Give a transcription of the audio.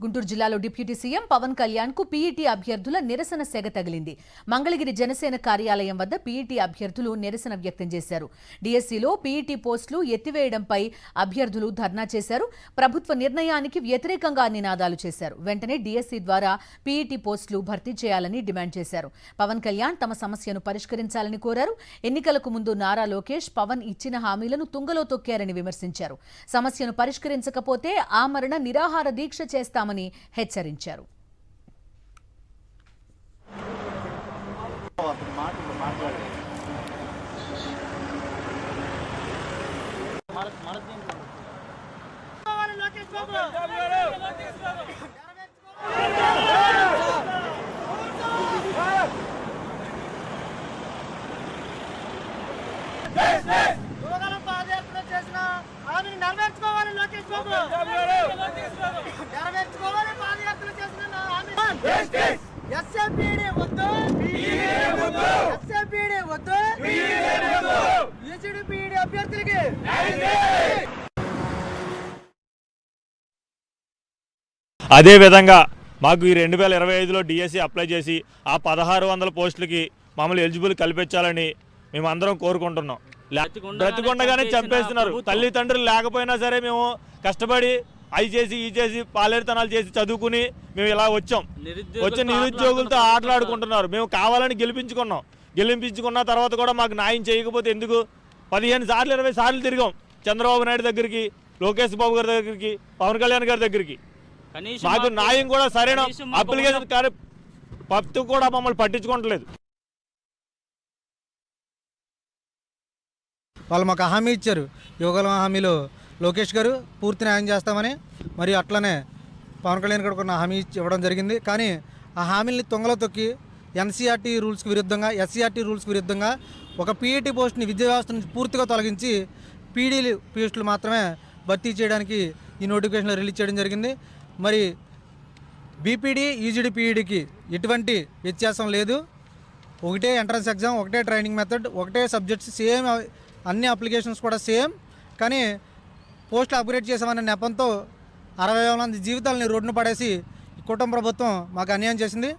గుంటూరు జిల్లాలో deputy CM Pawan Kalyan కు PET అభ్యర్థుల నిరసన సెగ తగిలింది. మంగళగిరి జనసేన కార్యాలయం వద్ద పీఈటీ అభ్యర్థులు నిరసన వ్యక్తం చేశారు. డిఎస్సీలో పీఈటీ పోస్టులు ఎత్తివేయడంపై అభ్యర్థులు ధర్నా చేశారు. ప్రభుత్వ నిర్ణయానికి వ్యతిరేకంగా నినాదాలు చేశారు. వెంటనే డిఎస్సీ ద్వారా పీఈటీ పోస్టులు భర్తీ చేయాలని డిమాండ్ చేశారు. పవన్ కళ్యాణ్ తమ సమస్యను పరిష్కరించాలని కోరారు. ఎన్నికలకు ముందు నారా లోకేష్ పవన్ ఇచ్చిన హామీలను తుంగలో తొక్కారని విమర్శించారు. సమస్యను పరిష్కరించకపోతే ఆమరణ నిరాహార దీక్ష చేస్తామని హెచ్చరించారు. అదేవిధంగా మాకు ఈ 2025లో డిఎస్సీ అప్లై చేసి ఆ 1600 పోస్టులకి మమ్మల్ని ఎలిజిబుల్ కల్పించాలని మేమందరం కోరుకుంటున్నాం. బ్రతికొండగానే చంపేస్తున్నారు. తల్లిదండ్రులు లేకపోయినా సరే మేము కష్టపడి అవి చేసి ఈ చేసి పాలేరుతనాలు చేసి చదువుకుని మేము ఇలా వచ్చి నిరుద్యోగులతో ఆటలాడుకుంటున్నారు. మేము కావాలని గెలిపించుకున్న తర్వాత కూడా మాకు న్యాయం చేయకపోతే ఎందుకు? 15 సార్లు 20 సార్లు తిరిగాం చంద్రబాబు నాయుడు దగ్గరికి, లోకేష్ బాబు గారి దగ్గరికి, పవన్ కళ్యాణ్ గారి దగ్గరికి. మాకు న్యాయం కూడా సరైన అప్లికేషన్ కానీ పత్తు కూడా మమ్మల్ని పట్టించుకోవట్లేదు. వాళ్ళు మాకు హామీ ఇచ్చారు. యువగలం హామీలో లోకేష్ గారు పూర్తి న్యాయం చేస్తామని, మరియు అట్లనే పవన్ కళ్యాణ్ గారు కొన్ని హామీ ఇవ్వడం జరిగింది. కానీ ఆ హామీని తుంగలో తొక్కి ఎన్సీఆర్టీ రూల్స్కి విరుద్ధంగా, ఎస్సీఆర్టీ రూల్స్కి విరుద్ధంగా ఒక పీఈటీ పోస్ట్ని విద్యా వ్యవస్థ నుంచి పూర్తిగా తొలగించి పీడీ పోస్టులు మాత్రమే భర్తీ చేయడానికి ఈ నోటిఫికేషన్లో రిలీజ్ చేయడం జరిగింది. మరి బీపీడీ, యూజీడీ, పీఈడీకి ఎటువంటి వ్యత్యాసం లేదు. ఒకటే ఎంట్రన్స్ ఎగ్జామ్, ఒకటే ట్రైనింగ్ మెథడ్, ఒకటే సబ్జెక్ట్స్ సేమ్, అన్ని అప్లికేషన్స్ కూడా సేమ్. కానీ పోస్టులు అప్గ్రేడ్ చేసామనే నెపంతో 60,000 మంది జీవితాలని రోడ్డున పడేసి కుటుంబ ప్రభుత్వం మాకు అన్యాయం చేసింది.